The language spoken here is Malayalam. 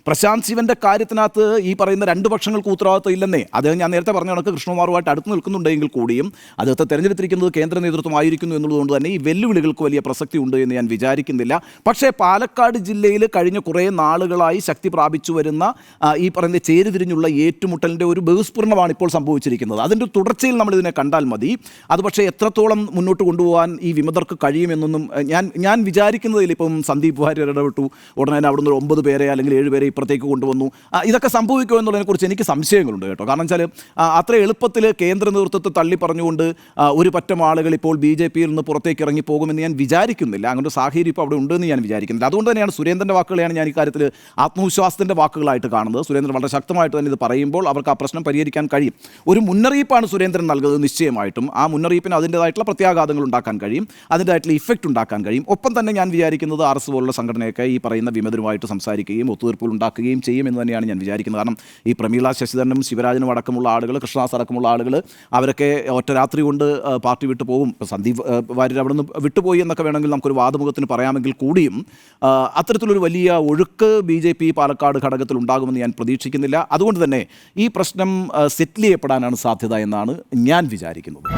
പ്രശാന്ത് ശിവന്റെ കാര്യത്തിനകത്ത് ഈ പറയുന്ന രണ്ട് പക്ഷങ്ങൾക്ക് ഉത്തരവാദിത്വം ഇല്ലെന്നേ. അദ്ദേഹം ഞാൻ നേരത്തെ പറഞ്ഞ കണക്ക് കൃഷ്ണകുമാറുമായിട്ട് അടുത്ത് നിൽക്കുന്നുണ്ടെങ്കിൽ കൂടിയും അദ്ദേഹത്തെ തെരഞ്ഞെടുത്തിരിക്കുന്നത് കേന്ദ്ര നേതൃത്വമായിരിക്കുന്നു എന്നുള്ളതുകൊണ്ട് തന്നെ ഈ വെല്ലുവിളികൾക്ക് വലിയ പ്രസക്തി ഉണ്ട് എന്ന് ഞാൻ വിചാരിക്കുന്നില്ല. പക്ഷേ പാലക്കാട് ജില്ലയിൽ കഴിഞ്ഞ കുറേ നാളുകളായി ശക്തി പ്രാപിച്ചു വരുന്ന ഈ പറയുന്ന ചേരിതിരിഞ്ഞുള്ള ഏറ്റുമുട്ടലിൻ്റെ ഒരു ബഹുസ്ഫുരണമാണ് ഇപ്പോൾ സംഭവിച്ചിരിക്കുന്നത്. അതിൻ്റെ തുടർച്ചയിൽ നമ്മളിതിനെ കണ്ടാൽ മതി. അത് പക്ഷേ എത്രത്തോളം മുന്നോട്ട് കൊണ്ടുപോകാൻ ഈ വിമതർക്ക് കഴിയുമെന്നൊന്നും ഞാൻ വിചാരിക്കുന്നതിൽ ഇപ്പം സന്ദീപ് വാര്യർ ഇടപെട്ടു, ഉടനെ അവിടുന്ന് 9 പേരെ അല്ലെങ്കിൽ 7 പേരെ ഇപ്പുറത്തേക്ക് കൊണ്ടുവന്നു. ഇതൊക്കെ സംഭവിക്കുമോ എന്നുള്ളതിനെക്കുറിച്ച് എനിക്ക് സംശയങ്ങളുണ്ട് കേട്ടോ. കാരണം വെച്ചാൽ അത്ര എളുപ്പത്തിൽ കേന്ദ്ര നേതൃത്വത്തെ തള്ളി പറഞ്ഞുകൊണ്ട് ഒരു പറ്റം ആളുകൾ ഇപ്പോൾ BJP-യിൽ നിന്ന് പുറത്തേക്ക് ഇറങ്ങി പോകുമെന്ന് ഞാൻ വിചാരിക്കുന്നില്ല. അങ്ങനെ ഒരു സാഹചര്യം ഇപ്പോൾ അവിടെ ഉണ്ടെന്ന് ഞാൻ വിചാരിക്കുന്നില്ല. അതുകൊണ്ട് തന്നെയാണ് സുരേന്ദ്രൻ്റെ വാക്കുകളെയാണ് ഞാൻ ഇക്കാര്യത്തിൽ ആത്മവിശ്വാസത്തിൻ്റെ വാക്കുകളായിട്ട് കാണുന്നത്. സുരേന്ദ്രൻ വളരെ ശക്തമായിട്ട് തന്നെ ഇത് പറയുമ്പോൾ അവർക്ക് ആ പ്രശ്നം പരിഹരിക്കാൻ കഴിയും. ഒരു മുന്നറിയിപ്പാണ് സുരേന്ദ്രൻ നൽകുന്നത് നിശ്ചയമായിട്ടും. ആ മുന്നറിയിപ്പിന് അതിൻ്റേതായിട്ടുള്ള പ്രത്യാഘാതങ്ങൾ ഉണ്ടാക്കാൻ കഴിയും, അതിൻ്റെതായിട്ടുള്ള ഇഫക്റ്റ് ഉണ്ടാക്കാൻ കഴിയും. ഒപ്പം തന്നെ ഞാൻ വിചാരിക്കുന്നത് RS പോലുള്ള സംഘടനയൊക്കെ ഈ പറയുന്ന വിമതരുമായിട്ട് സംസാരിക്കുകയും ഒത്തുതീർപ്പുകൾ ഉണ്ടാക്കുകയും ചെയ്യും എന്ന് തന്നെയാണ് ഞാൻ വിചാരിക്കുന്നത്. കാരണം ഈ പ്രമീള ശശിധരനും ശിവരാജനും അടക്കമുള്ള ആളുകൾ, കൃഷ്ണദാസ് അടക്കമുള്ള ആളുകൾ, അവരൊക്കെ ഒറ്റ രാത്രി കൊണ്ട് പാർട്ടി വിട്ടു പോകും. സന്ദീപ് വാര്യർ അവിടെ നിന്ന് വിട്ടുപോയി എന്നൊക്കെ വേണമെങ്കിൽ നമുക്കൊരു വാദമുഖത്തിന് പറയാമെങ്കിൽ കൂടിയും അത്തരത്തിലൊരു വലിയ ഒഴുക്ക് BJP പാലക്കാട് ഘടകത്തിൽ ഉണ്ടാകുമെന്ന് ഞാൻ പ്രതീക്ഷിക്കുന്നില്ല. അതുകൊണ്ട് തന്നെ ഈ പ്രശ്നം സെറ്റിൽ ചെയ്യപ്പെടാനാണ് സാധ്യത എന്നാണ് ഞാൻ വിചാരിക്കുന്നത്.